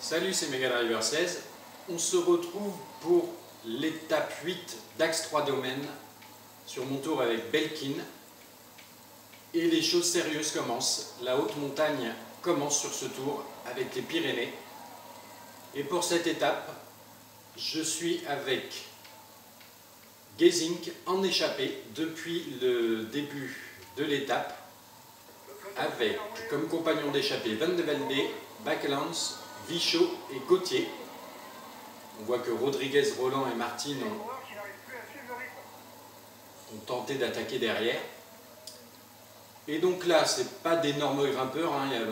Salut, c'est Megadriver 16. On se retrouve pour l'étape 8 d'Axe 3 Domaine sur mon tour avec Belkin. Et les choses sérieuses commencent. La haute montagne commence sur ce tour avec les Pyrénées. Et pour cette étape, je suis avec Gesink en échappée depuis le début de l'étape, avec comme compagnon d'échappée Van de Velde, Bakelans, Vichot et Gauthier. On voit que Rodriguez, Roland et Martin ont tenté d'attaquer derrière. Et donc là, c'est pas d'énormes grimpeurs, hein. Il y a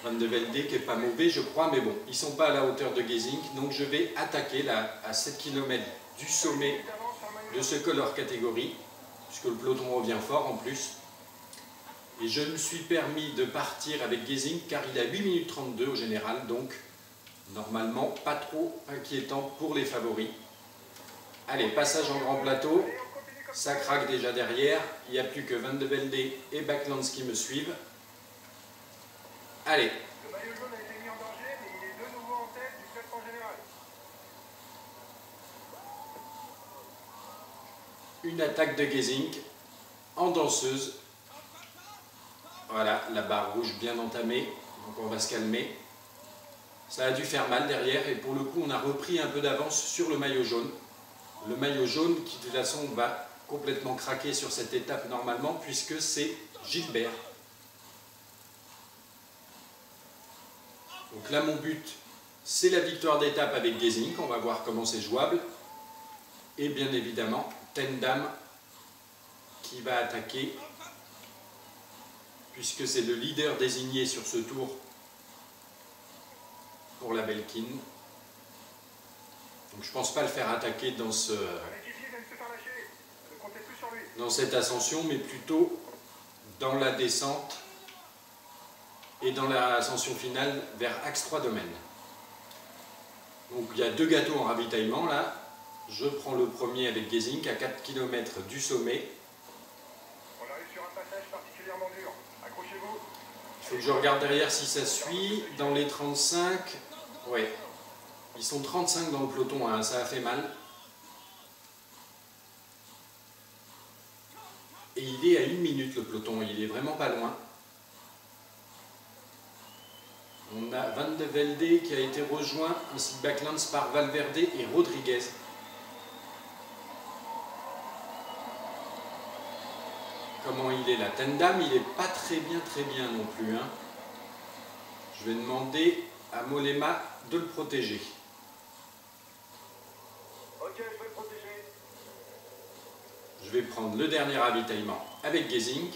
Van de Velde qui n'est pas mauvais, je crois, mais bon, ils ne sont pas à la hauteur de Gesink. Donc je vais attaquer là, à 7 km du sommet de ce col hors catégorie, puisque le peloton revient fort en plus. Et je me suis permis de partir avec Gesink car il a 8 minutes 32 au général, donc normalement pas trop inquiétant pour les favoris. Allez, passage en grand plateau, ça craque déjà derrière, il n'y a plus que Van de Velde et Bakelans qui me suivent. Allez. Le maillot jaune a été mis en danger, mais il est de nouveau en tête du classement général. Une attaque de Gesink en danseuse. Voilà, la barre rouge bien entamée, donc on va se calmer. Ça a dû faire mal derrière et pour le coup on a repris un peu d'avance sur le maillot jaune. Le maillot jaune qui de toute façon va complètement craquer sur cette étape normalement puisque c'est Gilbert. Donc là mon but c'est la victoire d'étape avec Gesink, on va voir comment c'est jouable. Et bien évidemment Tendam qui va attaquer puisque c'est le leader désigné sur ce tour pour la Belkin. Donc je ne pense pas le faire attaquer dans cette ascension, mais plutôt dans la descente et dans l'ascension finale vers Axe 3 Domaine. Donc il y a deux gâteaux en ravitaillement là. Je prends le premier avec Gesink à 4 km du sommet. On arrive sur un passage particulièrement dur. Accrochez-vous. Il faut que je regarde derrière si ça suit. Dans les 35, ouais, ils sont 35 dans le peloton, hein, ça a fait mal. Et il est à 1 minute le peloton, il est vraiment pas loin. On a Van de Velde qui a été rejoint, ainsi que Bakelans par Valverde et Rodriguez. Comment il est là? Tendam, il n'est pas très bien non plus. Hein. Je vais demander à Mollema de le protéger. Ok, je vais le protéger. Je vais prendre le dernier ravitaillement avec Gesink.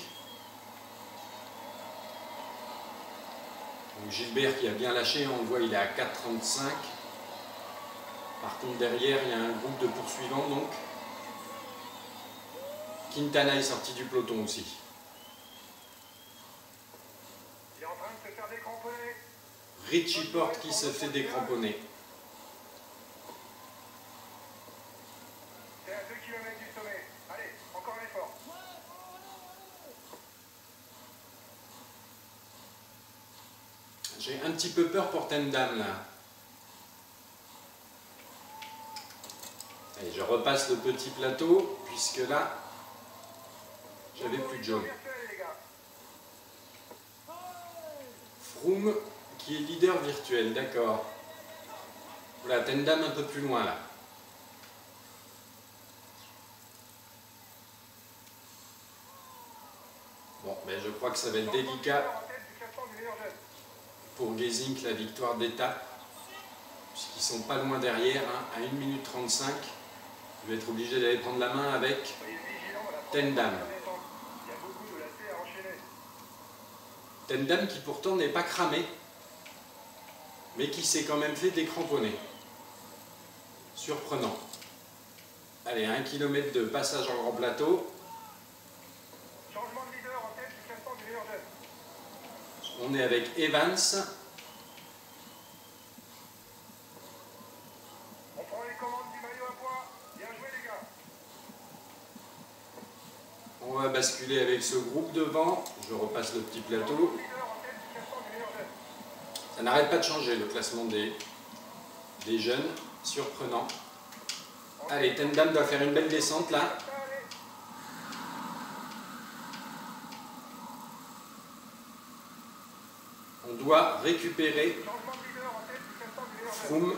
Donc Gilbert qui a bien lâché, on le voit, il est à 4,35. Par contre derrière, il y a un groupe de poursuivants donc. Quintana est sorti du peloton aussi. Il est en train de se faire décramponner. Richie Porte qui se fait décramponner. C'est à 2 km du sommet. Allez, encore un effort. J'ai un petit peu peur pour Tendam là. Allez, je repasse le petit plateau puisque là, j'avais plus de jaune. Froome qui est leader virtuel, d'accord. Voilà, Tendam un peu plus loin là. Bon, ben je crois que ça va être délicat pour Gesink la victoire d'étape, puisqu'ils ne sont pas loin derrière, hein, à 1 minute 35. Je vais être obligé d'aller prendre la main avec Tendam. Tendam qui pourtant n'est pas cramé, mais qui s'est quand même fait décramponner. Surprenant. Allez, 1 km de passage en grand plateau. Changement de leader en tête du classement du meilleur jeune. On est avec Evans. On prend les commandes du maillot à poids. Bien joué les gars. On va basculer avec ce groupe devant. Je repasse le petit plateau. Leader en tête du classement du meilleur jeune. Ça n'arrête pas de changer le classement des jeunes, surprenant. Allez, Tendam doit faire une belle descente là. On doit récupérer Froome.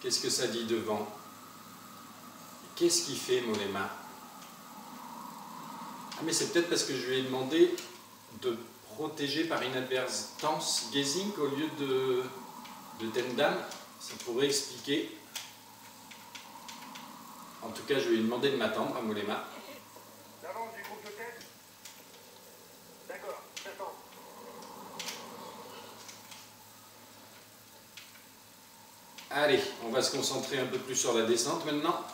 Qu'est-ce que ça dit devant? Qu'est-ce qu'il fait, Mollema? Ah, mais c'est peut-être parce que je lui ai demandé de protéger par inadvertance Gesink au lieu de Tendam. Ça pourrait expliquer. En tout cas, je lui ai demandé de m'attendre à Mollema. L'avance du groupe de tête. D'accord, j'attends. Allez, on va se concentrer un peu plus sur la descente maintenant.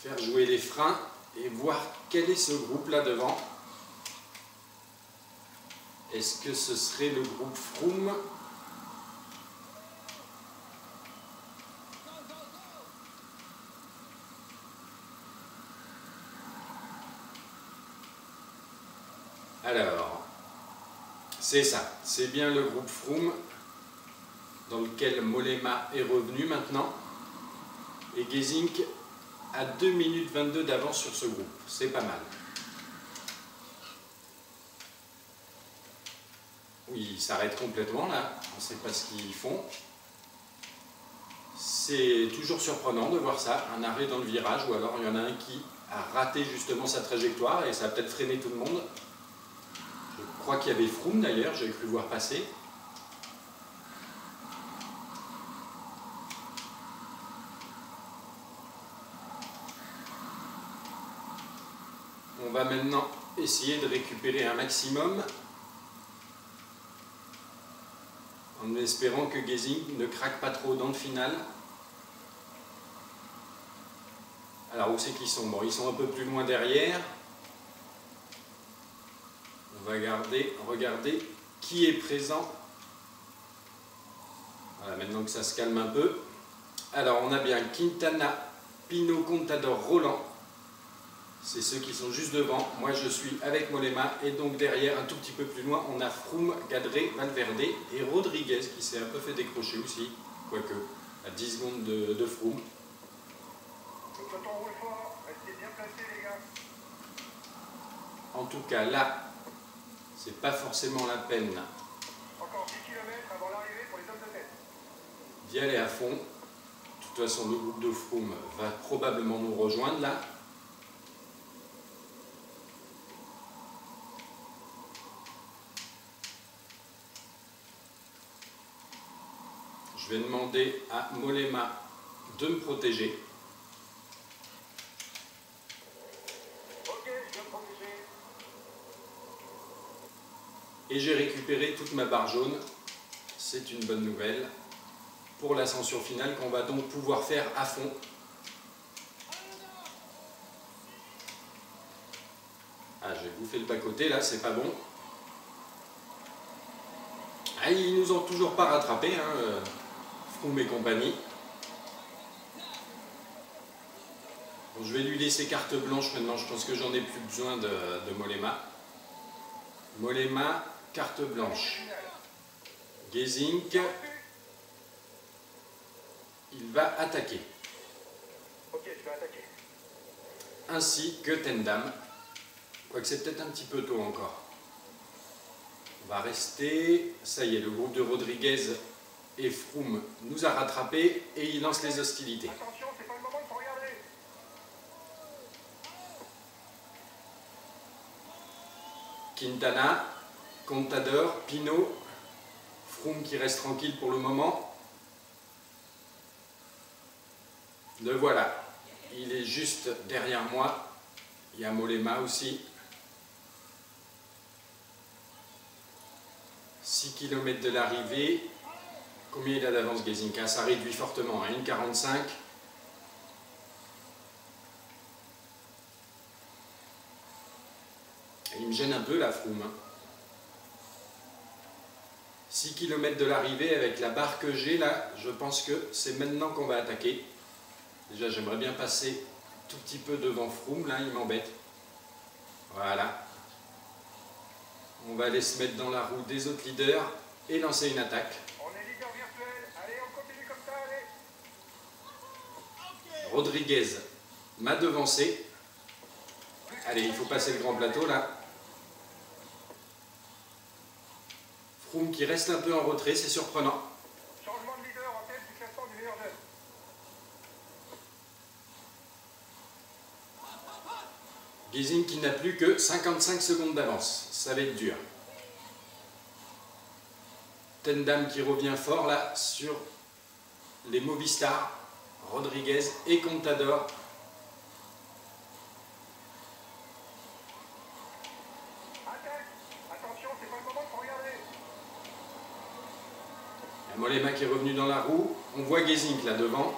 Faire jouer les freins et voir quel est ce groupe là devant. Est-ce que ce serait le groupe Froome? Alors, c'est ça, c'est bien le groupe Froome dans lequel Mollema est revenu maintenant. Et Gesink a 2 minutes 22 d'avance sur ce groupe, c'est pas mal. Oui, ils s'arrêtent complètement là, on ne sait pas ce qu'ils font. C'est toujours surprenant de voir ça, un arrêt dans le virage, ou alors il y en a un qui a raté justement sa trajectoire et ça a peut-être freiné tout le monde. Je crois qu'il y avait Froome d'ailleurs, j'ai cru voir passer. On va maintenant essayer de récupérer un maximum en espérant que Gesink ne craque pas trop dans le final. Alors où c'est qu'ils sont? Bon, ils sont un peu plus loin derrière. On va regarder qui est présent. Voilà, maintenant que ça se calme un peu. Alors on a bien Quintana, Pinot, Contador, Roland. C'est ceux qui sont juste devant. Moi je suis avec Mollema et donc derrière, un tout petit peu plus loin, on a Froome, Gadré, Valverde et Rodriguez qui s'est un peu fait décrocher aussi, quoique à 10 secondes de Froome. Le peloton roule fort, restez bien placés les gars. En tout cas là, c'est pas forcément la peine Encore 10 km avant l'arrivée pour les hommes de tête. d'y aller à fond. De toute façon, le groupe de Froome va probablement nous rejoindre là. Je vais demander à Mollema de me protéger. Ok, je viens de protéger. Et j'ai récupéré toute ma barre jaune. C'est une bonne nouvelle pour l'ascension finale qu'on va donc pouvoir faire à fond. Ah, j'ai bouffé le bas-côté là, c'est pas bon. Ah, ils nous ont toujours pas rattrapés, hein, Froome et compagnie. Bon, je vais lui laisser carte blanche maintenant, je pense que j'en ai plus besoin de Mollema. Mollema, carte blanche. Gesink, il va attaquer. Ok, je vais attaquer. Ainsi que Tendam. Quoique c'est peut-être un petit peu tôt encore. On va rester. Ça y est, le groupe de Rodriguez et Froome nous a rattrapés et il lance les hostilités. Attention, c'est pas le moment de se regarder. Quintana, Contador, Pinot, Froome qui reste tranquille pour le moment. Le voilà. Il est juste derrière moi. Il y a Mollema aussi. 6 km de l'arrivée. Combien il a d'avance Gesink? Ça réduit fortement, à 1,45. Il me gêne un peu la Froome. 6 km de l'arrivée avec la barre que j'ai là, je pense que c'est maintenant qu'on va attaquer. Déjà j'aimerais bien passer tout petit peu devant Froome, là il m'embête. Voilà. On va aller se mettre dans la roue des autres leaders et lancer une attaque. On est leader virtuel. Allez, on continue comme ça, allez. Rodriguez m'a devancé. Allez, il faut passer le grand plateau là. Froome qui reste un peu en retrait, c'est surprenant. Changement de leader en tête du classement du meilleur jeune. Gesink qui n'a plus que 55 secondes d'avance. Ça va être dur. Tendam qui revient fort là sur les Movistar. Rodriguez et Contador. Attaque. Attention, c'est pas le moment de regarder. Mollema qui est revenu dans la roue. On voit Gesink là devant.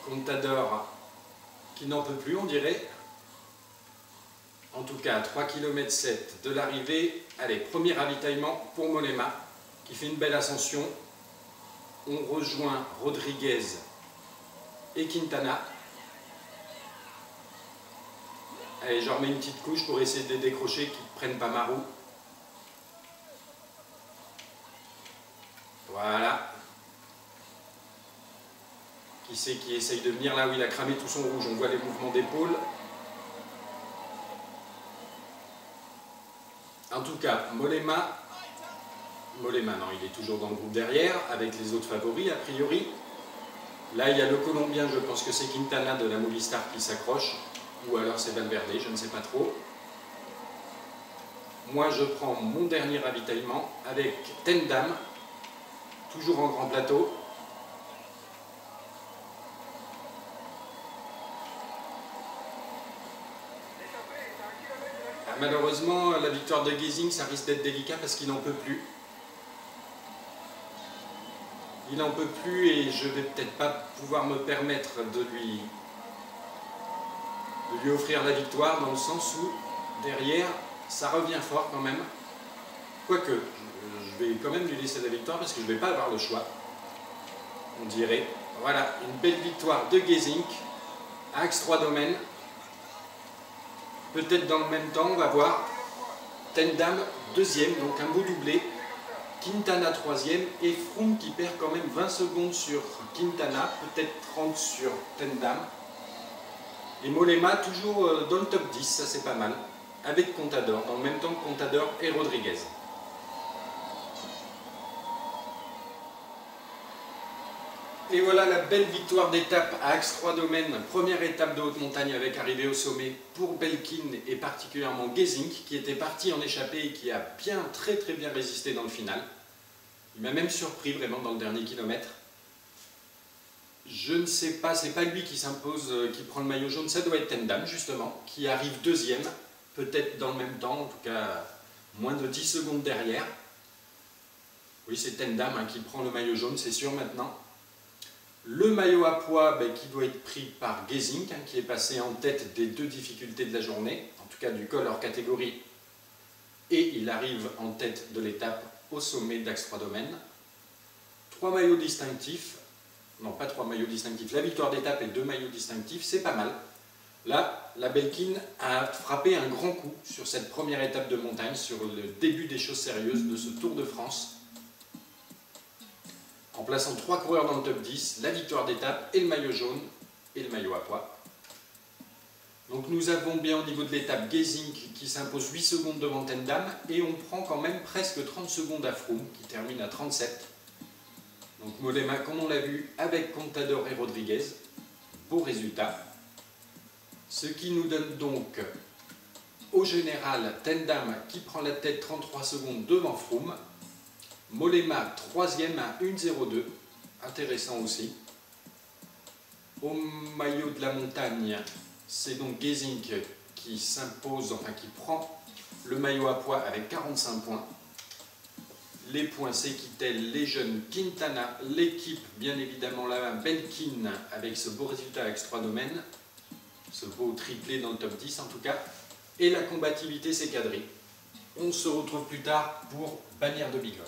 Contador qui n'en peut plus, on dirait. En tout cas, 3,7 km de l'arrivée. Allez, premier ravitaillement pour Mollema qui fait une belle ascension. On rejoint Rodriguez et Quintana. Allez, je remets une petite couche pour essayer de les décrocher, qu'ils ne prennent pas ma roue. Voilà. Qui c'est qui essaye de venir là où il a cramé tout son rouge? On voit les mouvements d'épaule. En tout cas, Mollema, non, il est toujours dans le groupe derrière, avec les autres favoris, a priori. Là, il y a le Colombien, je pense que c'est Quintana de la Movistar qui s'accroche, ou alors c'est Valverde, je ne sais pas trop. Moi, je prends mon dernier ravitaillement avec Tendam, toujours en grand plateau. Malheureusement, la victoire de Gesink, ça risque d'être délicat parce qu'il n'en peut plus. Il n'en peut plus et je vais peut-être pas pouvoir me permettre de lui offrir la victoire, dans le sens où derrière, ça revient fort quand même. Quoique, je vais quand même lui laisser la victoire parce que je ne vais pas avoir le choix. On dirait. Voilà, une belle victoire de Gesink à Axe 3 Domaines. Peut-être dans le même temps, on va voir Tendam deuxième, donc un beau doublé. Quintana troisième et Froome qui perd quand même 20 secondes sur Quintana, peut-être 30 sur Tendam. Et Mollema toujours dans le top 10, ça c'est pas mal, avec Contador, dans le même temps que Contador et Rodriguez. Et voilà la belle victoire d'étape à Axe 3 Domaines, première étape de haute montagne avec arrivée au sommet pour Belkin et particulièrement Gesink qui était parti en échappée et qui a très bien résisté dans le final. Il m'a même surpris vraiment dans le dernier kilomètre. Je ne sais pas, c'est pas lui qui s'impose, qui prend le maillot jaune, ça doit être Tendam justement, qui arrive deuxième, peut-être dans le même temps, en tout cas moins de 10 secondes derrière. Oui, c'est Tendam qui prend le maillot jaune, c'est sûr maintenant. Le maillot à poids qui doit être pris par Gesink, qui est passé en tête des deux difficultés de la journée, en tout cas du col hors catégorie, et il arrive en tête de l'étape au sommet d'Axe 3 Domaines. 3 maillots distinctifs, non pas 3 maillots distinctifs, la victoire d'étape et 2 maillots distinctifs, c'est pas mal. Là, la Belkin a frappé un grand coup sur cette première étape de montagne, sur le début des choses sérieuses de ce Tour de France. En plaçant 3 coureurs dans le top 10, la victoire d'étape et le maillot jaune et le maillot à poids. Donc nous avons bien au niveau de l'étape Gesink qui s'impose 8 secondes devant Tendam et on prend quand même presque 30 secondes à Froome qui termine à 37. Donc Mollema comme on l'a vu avec Contador et Rodriguez, beau résultat. Ce qui nous donne donc au général Tendam qui prend la tête 33 secondes devant Froome. Mollema, troisième à 1,02, intéressant aussi. Au maillot de la montagne, c'est donc Gesink qui s'impose, enfin qui prend le maillot à poids avec 45 points. Les points, c'est Kittel, les jeunes, Quintana, l'équipe, bien évidemment là, Belkin avec ce beau résultat avec 3 domaines, ce beau triplé dans le top 10 en tout cas. Et la combativité, c'est Kadri. On se retrouve plus tard pour Bagnères de Bigorre.